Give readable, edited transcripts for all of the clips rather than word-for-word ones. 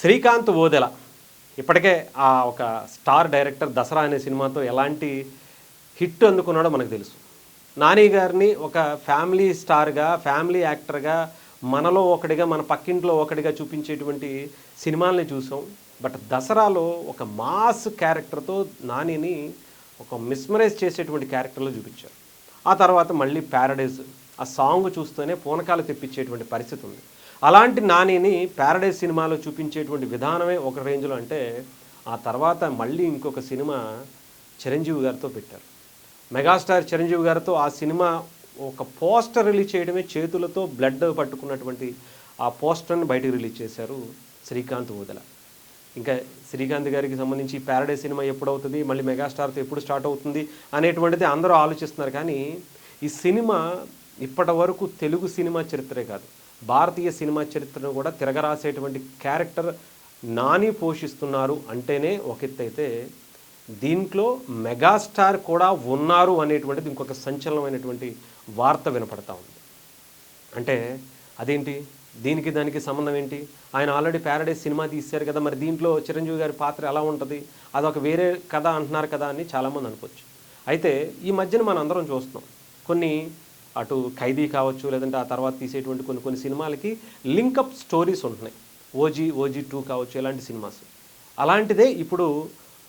శ్రీకాంత్ ఓదెల ఇప్పటికే ఒక star director Dasara అనే సినిమాతో ఎలాంటి హిట్ అందుకున్నాడో మనకు తెలుసు. నాని గారిని ఒక ఫ్యామిలీ స్టార్గా, ఫ్యామిలీ యాక్టర్గా, మనలో ఒకడిగా, మన పక్కింట్లో ఒకడిగా చూపించేటువంటి సినిమాల్ని చూసాం. బట్ దసరాలో ఒక మాస్ క్యారెక్టర్తో నానిని ఒక మిస్మరైజ్ చేసేటువంటి క్యారెక్టర్లో చూపించారు. ఆ తర్వాత మళ్ళీ ప్యారడైజ్, ఆ సాంగ్ చూస్తూనే పూనకాలు తెప్పించేటువంటి పరిస్థితి ఉంది. అలాంటి నానిని ప్యారడైజ్ సినిమాలో చూపించేటువంటి విధానమే ఒక రేంజ్లో అంటే, ఆ తర్వాత మళ్ళీ ఇంకొక సినిమా చిరంజీవి గారితో పెట్టారు. మెగాస్టార్ చిరంజీవి గారితో ఆ సినిమా ఒక పోస్టర్ రిలీజ్ చేయడమే, చేతులతో బ్లడ్ పట్టుకున్నటువంటి ఆ పోస్టర్ని బయటకు రిలీజ్ చేశారు శ్రీకాంత్ ఓదెల. ఇంకా శ్రీకాంత్ గారికి సంబంధించి ప్యారడైజ్ సినిమా ఎప్పుడవుతుంది, మళ్ళీ మెగాస్టార్తో ఎప్పుడు స్టార్ట్ అవుతుంది అనేటువంటిది అందరూ ఆలోచిస్తున్నారు. కానీ ఈ సినిమా ఇప్పటి వరకు తెలుగు సినిమా చరిత్రే కాదు, భారతీయ సినిమా చరిత్రను కూడా తిరగరాసేటువంటి క్యారెక్టర్ నాని పోషిస్తున్నారు అంటేనే ఒక ఎత్తు అయితే, దీంట్లో మెగాస్టార్ కూడా ఉన్నారు అనేటువంటిది ఇంకొక సంచలనమైనటువంటి వార్త వినపడతా ఉంది. అంటే అదేంటి, దీనికి దానికి సంబంధం ఏంటి? ఆయన ఆల్రెడీ ప్యారడైజ్ సినిమా తీశారు కదా, మరి దీంట్లో చిరంజీవి గారి పాత్ర ఎలా ఉంటుంది, అదొక వేరే కథ అంటున్నారు కదా అని చాలామంది అనుకోవచ్చు. అయితే ఈ మధ్యన మనం అందరం చూస్తున్నాం, కొన్ని అటు ఖైదీ కావచ్చు, లేదంటే ఆ తర్వాత తీసేటువంటి కొన్ని సినిమాలకి లింకప్ స్టోరీస్ ఉంటున్నాయి. ఓజీ 2 కావచ్చు, ఇలాంటి సినిమాస్. అలాంటిదే ఇప్పుడు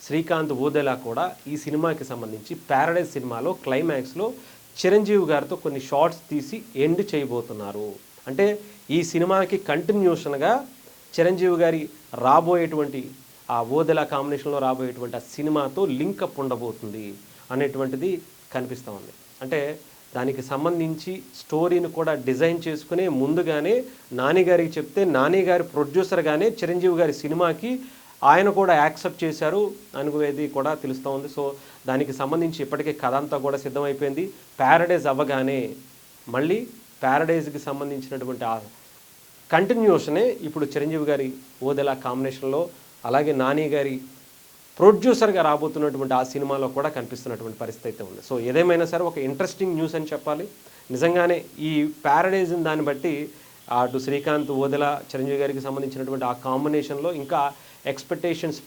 శ్రీకాంత్ ఓదెల కూడా ఈ సినిమాకి సంబంధించి ప్యారడైజ్ సినిమాలో క్లైమాక్స్లో చిరంజీవి గారితో కొన్ని షార్ట్స్ తీసి ఎండ్ చేయబోతున్నారు. అంటే ఈ సినిమాకి కంటిన్యూషన్గా చిరంజీవి గారి రాబోయేటువంటి ఆ ఓదెల కాంబినేషన్లో రాబోయేటువంటి ఆ సినిమాతో లింకప్ ఉండబోతుంది అనేటువంటిది కనిపిస్తూ ఉంది. అంటే దానికి సంబంధించి స్టోరీని కూడా డిజైన్ చేసుకుని ముందుగానే నాని గారికి చెప్తే, నాని గారి ప్రొడ్యూసర్గానే చిరంజీవి గారి సినిమాకి ఆయన కూడా యాక్సెప్ట్ చేశారు అనుకునేది కూడా తెలుస్తూ ఉంది. సో దానికి సంబంధించి ఇప్పటికే కథ అంతా కూడా సిద్ధమైపోయింది. ప్యారడైజ్ అవ్వగానే మళ్ళీ ప్యారడైజ్కి సంబంధించినటువంటి ఆ కంటిన్యూషనే ఇప్పుడు చిరంజీవి గారి ఓదెల కాంబినేషన్లో, అలాగే నాని గారి ప్రొడ్యూసర్గా రాబోతున్నటువంటి ఆ సినిమాలో కూడా కనిపిస్తున్నటువంటి పరిస్థితి అయితే ఉంది. సో ఏదేమైనా సరే ఒక ఇంట్రెస్టింగ్ న్యూస్ అని చెప్పాలి. నిజంగానే ఈ ప్యారడైజ్ దాన్ని బట్టి అటు శ్రీకాంత్ ఓదెల చిరంజీవి గారికి సంబంధించినటువంటి ఆ కాంబినేషన్లో ఇంకా ఎక్స్పెక్టేషన్స్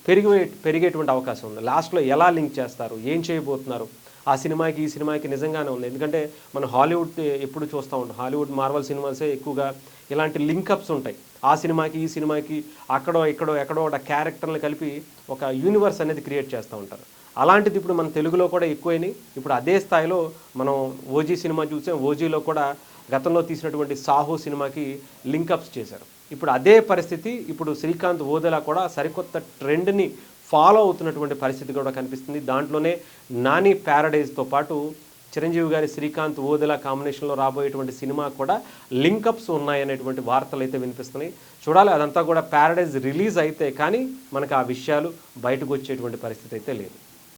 పెరిగేటువంటి అవకాశం ఉంది. లాస్ట్లో ఎలా లింక్ చేస్తారు, ఏం చేయబోతున్నారు, ఆ సినిమాకి ఈ సినిమాకి నిజంగానే ఉంది. ఎందుకంటే మనం హాలీవుడ్ ఎప్పుడు చూస్తూ ఉంటాం, హాలీవుడ్ మార్వల్ సినిమాసే ఎక్కువగా ఇలాంటి లింకప్స్ ఉంటాయి. ఆ సినిమాకి ఈ సినిమాకి ఎక్కడో ఒక క్యారెక్టర్ని కలిపి ఒక యూనివర్స్ అనేది క్రియేట్ చేస్తూ ఉంటారు. అలాంటిది ఇప్పుడు మన తెలుగులో కూడా ఎక్కువైనాయి. ఇప్పుడు అదే స్థాయిలో మనం ఓజీ సినిమా చూసాం, ఓజీలో కూడా గతంలో తీసినటువంటి సాహో సినిమాకి లింకప్స్ చేశారు. ఇప్పుడు అదే పరిస్థితి ఇప్పుడు శ్రీకాంత్ ఓదెల కూడా సరికొత్త ట్రెండ్ని ఫాలో అవుతున్నటువంటి పరిస్థితి కూడా కనిపిస్తుంది. దాంట్లోనే నాని ప్యారడైజ్తో పాటు చిరంజీవి గారి శ్రీకాంత్ ఓదెల కాంబినేషన్లో రాబోయేటువంటి సినిమా కూడా లింకప్స్ ఉన్నాయనేటువంటి వార్తలు అయితే వినిపిస్తున్నాయి. చూడాలి, అదంతా కూడా ప్యారడైజ్ రిలీజ్ అయితే కానీ మనకు ఆ విషయాలు బయటకు వచ్చేటువంటి పరిస్థితి అయితే లేదు.